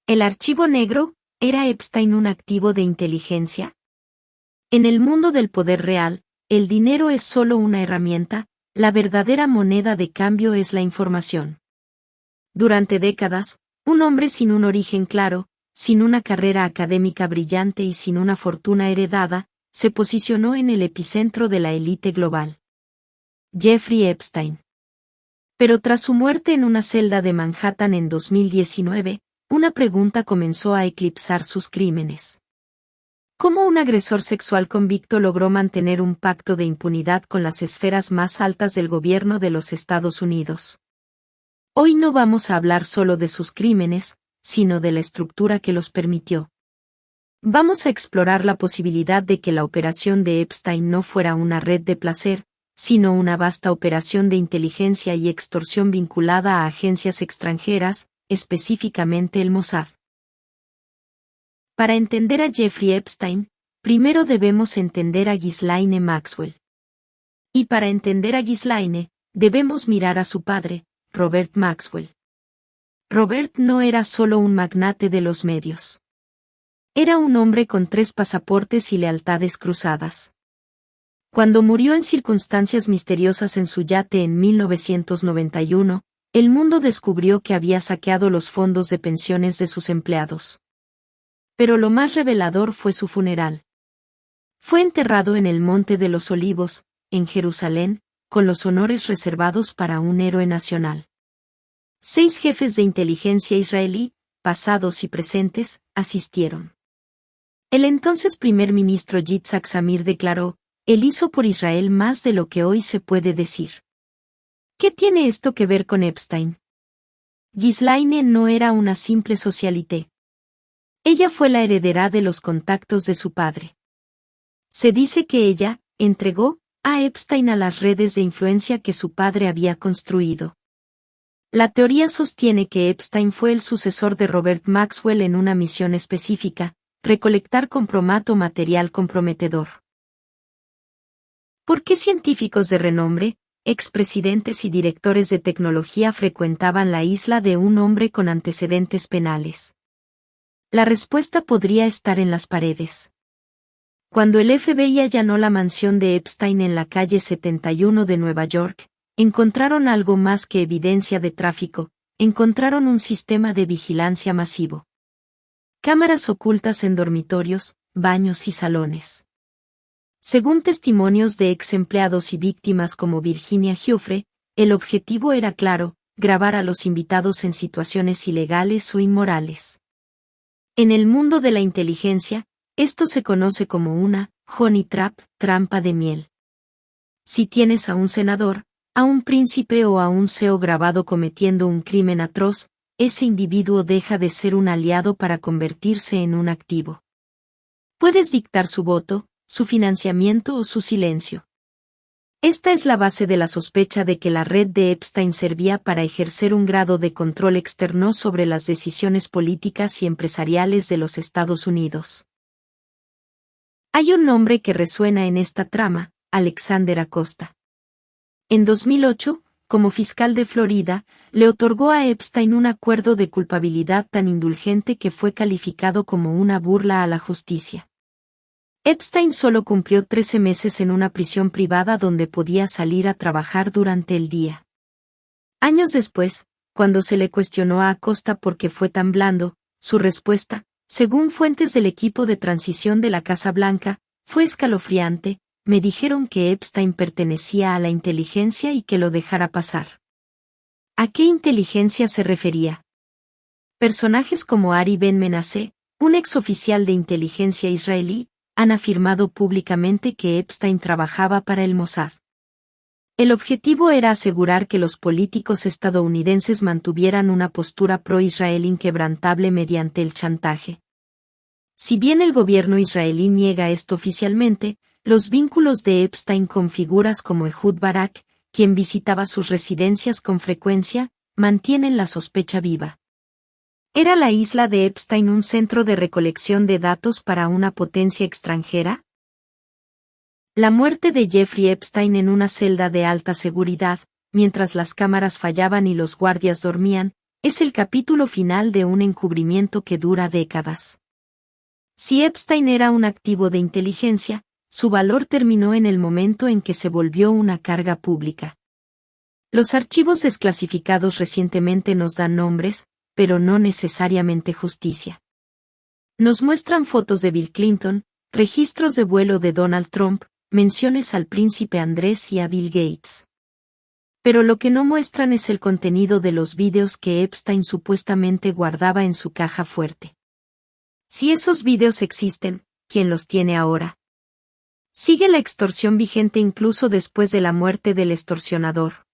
¿El archivo negro? ¿Era Epstein un activo de inteligencia? En el mundo del poder real, el dinero es solo una herramienta, la verdadera moneda de cambio es la información. Durante décadas, un hombre sin un origen claro, sin una carrera académica brillante y sin una fortuna heredada, se posicionó en el epicentro de la élite global. Jeffrey Epstein. Pero tras su muerte en una celda de Manhattan en 2019, una pregunta comenzó a eclipsar sus crímenes. ¿Cómo un agresor sexual convicto logró mantener un pacto de impunidad con las esferas más altas del gobierno de los Estados Unidos? Hoy no vamos a hablar solo de sus crímenes, sino de la estructura que los permitió. Vamos a explorar la posibilidad de que la operación de Epstein no fuera una red de placer, sino una vasta operación de inteligencia y extorsión vinculada a agencias extranjeras, específicamente el Mossad. Para entender a Jeffrey Epstein, primero debemos entender a Ghislaine Maxwell. Y para entender a Ghislaine, debemos mirar a su padre, Robert Maxwell. Robert no era solo un magnate de los medios. Era un hombre con 3 pasaportes y lealtades cruzadas. Cuando murió en circunstancias misteriosas en su yate en 1991, el mundo descubrió que había saqueado los fondos de pensiones de sus empleados. Pero lo más revelador fue su funeral. Fue enterrado en el Monte de los Olivos, en Jerusalén, con los honores reservados para un héroe nacional. 6 jefes de inteligencia israelí, pasados y presentes, asistieron. El entonces primer ministro Yitzhak Samir declaró: "Él hizo por Israel más de lo que hoy se puede decir". ¿Qué tiene esto que ver con Epstein? Ghislaine no era una simple socialité. Ella fue la heredera de los contactos de su padre. Se dice que ella entregó a Epstein a las redes de influencia que su padre había construido. La teoría sostiene que Epstein fue el sucesor de Robert Maxwell en una misión específica: recolectar compromato material comprometedor. ¿Por qué científicos de renombre, expresidentes y directores de tecnología frecuentaban la isla de un hombre con antecedentes penales? La respuesta podría estar en las paredes. Cuando el FBI allanó la mansión de Epstein en la calle 71 de Nueva York, encontraron algo más que evidencia de tráfico, encontraron un sistema de vigilancia masivo. Cámaras ocultas en dormitorios, baños y salones. Según testimonios de ex empleados y víctimas como Virginia Giuffre, el objetivo era claro: grabar a los invitados en situaciones ilegales o inmorales. En el mundo de la inteligencia, esto se conoce como una honey trap, trampa de miel. Si tienes a un senador, a un príncipe o a un CEO grabado cometiendo un crimen atroz, ese individuo deja de ser un aliado para convertirse en un activo. Puedes dictar su voto, su financiamiento o su silencio. Esta es la base de la sospecha de que la red de Epstein servía para ejercer un grado de control externo sobre las decisiones políticas y empresariales de los Estados Unidos. Hay un nombre que resuena en esta trama: Alexander Acosta. En 2008, como fiscal de Florida, le otorgó a Epstein un acuerdo de culpabilidad tan indulgente que fue calificado como una burla a la justicia. Epstein solo cumplió 13 meses en una prisión privada donde podía salir a trabajar durante el día. Años después, cuando se le cuestionó a Acosta por qué fue tan blando, su respuesta, según fuentes del equipo de transición de la Casa Blanca, fue escalofriante: "Me dijeron que Epstein pertenecía a la inteligencia y que lo dejara pasar". ¿A qué inteligencia se refería? Personajes como Ari Ben Menasseh, un exoficial de inteligencia israelí, han afirmado públicamente que Epstein trabajaba para el Mossad. El objetivo era asegurar que los políticos estadounidenses mantuvieran una postura pro-Israel inquebrantable mediante el chantaje. Si bien el gobierno israelí niega esto oficialmente, los vínculos de Epstein con figuras como Ehud Barak, quien visitaba sus residencias con frecuencia, mantienen la sospecha viva. ¿Era la isla de Epstein un centro de recolección de datos para una potencia extranjera? La muerte de Jeffrey Epstein en una celda de alta seguridad, mientras las cámaras fallaban y los guardias dormían, es el capítulo final de un encubrimiento que dura décadas. Si Epstein era un activo de inteligencia, su valor terminó en el momento en que se volvió una carga pública. Los archivos desclasificados recientemente nos dan nombres, pero no necesariamente justicia. Nos muestran fotos de Bill Clinton, registros de vuelo de Donald Trump, menciones al príncipe Andrés y a Bill Gates. Pero lo que no muestran es el contenido de los vídeos que Epstein supuestamente guardaba en su caja fuerte. Si esos vídeos existen, ¿quién los tiene ahora? Sigue la extorsión vigente incluso después de la muerte del extorsionador.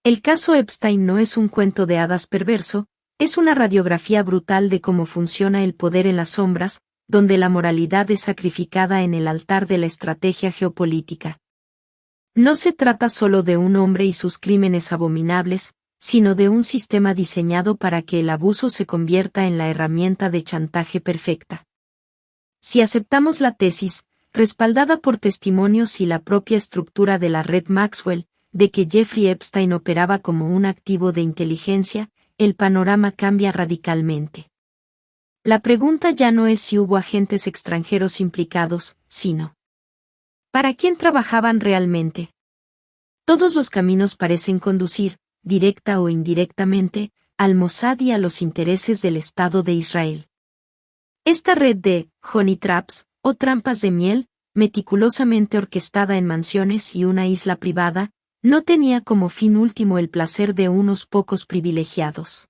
El caso Epstein no es un cuento de hadas perverso, es una radiografía brutal de cómo funciona el poder en las sombras, donde la moralidad es sacrificada en el altar de la estrategia geopolítica. No se trata solo de un hombre y sus crímenes abominables, sino de un sistema diseñado para que el abuso se convierta en la herramienta de chantaje perfecta. Si aceptamos la tesis, respaldada por testimonios y la propia estructura de la red Maxwell, de que Jeffrey Epstein operaba como un activo de inteligencia, el panorama cambia radicalmente. La pregunta ya no es si hubo agentes extranjeros implicados, sino ¿para quién trabajaban realmente? Todos los caminos parecen conducir, directa o indirectamente, al Mossad y a los intereses del Estado de Israel. Esta red de honey traps, o trampas de miel, meticulosamente orquestada en mansiones y una isla privada, no tenía como fin último el placer de unos pocos privilegiados.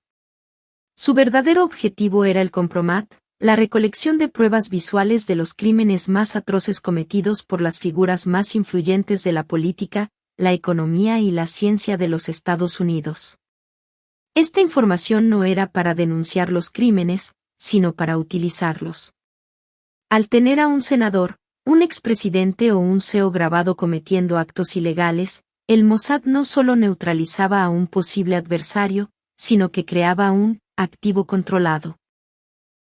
Su verdadero objetivo era el compromat, la recolección de pruebas visuales de los crímenes más atroces cometidos por las figuras más influyentes de la política, la economía y la ciencia de los Estados Unidos. Esta información no era para denunciar los crímenes, sino para utilizarlos. Al tener a un senador, un expresidente o un CEO grabado cometiendo actos ilegales, el Mossad no solo neutralizaba a un posible adversario, sino que creaba un activo controlado.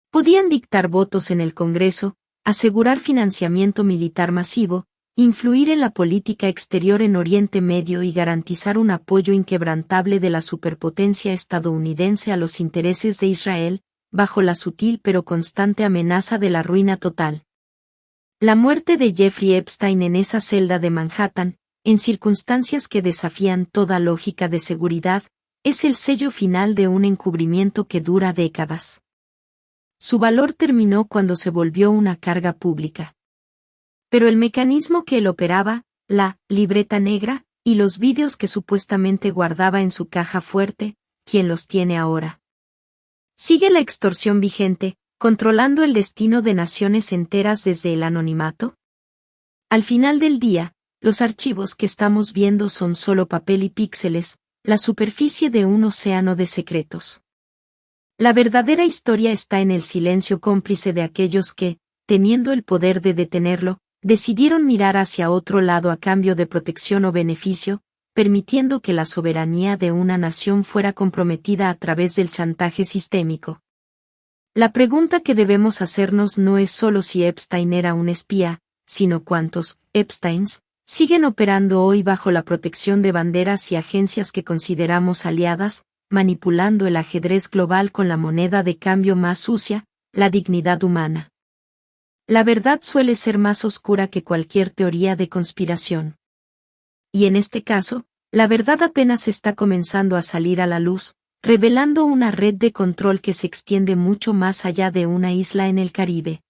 Podían dictar votos en el Congreso, asegurar financiamiento militar masivo, influir en la política exterior en Oriente Medio y garantizar un apoyo inquebrantable de la superpotencia estadounidense a los intereses de Israel, bajo la sutil pero constante amenaza de la ruina total. La muerte de Jeffrey Epstein en esa celda de Manhattan, en circunstancias que desafían toda lógica de seguridad, es el sello final de un encubrimiento que dura décadas. Su valor terminó cuando se volvió una carga pública. Pero el mecanismo que él operaba, la libreta negra, y los vídeos que supuestamente guardaba en su caja fuerte, ¿quién los tiene ahora? ¿Sigue la extorsión vigente, controlando el destino de naciones enteras desde el anonimato? Al final del día, los archivos que estamos viendo son solo papel y píxeles, la superficie de un océano de secretos. La verdadera historia está en el silencio cómplice de aquellos que, teniendo el poder de detenerlo, decidieron mirar hacia otro lado a cambio de protección o beneficio, permitiendo que la soberanía de una nación fuera comprometida a través del chantaje sistémico. La pregunta que debemos hacernos no es solo si Epstein era un espía, sino cuántos Epsteins siguen operando hoy bajo la protección de banderas y agencias que consideramos aliadas, manipulando el ajedrez global con la moneda de cambio más sucia, la dignidad humana. La verdad suele ser más oscura que cualquier teoría de conspiración. Y en este caso, la verdad apenas está comenzando a salir a la luz, revelando una red de control que se extiende mucho más allá de una isla en el Caribe.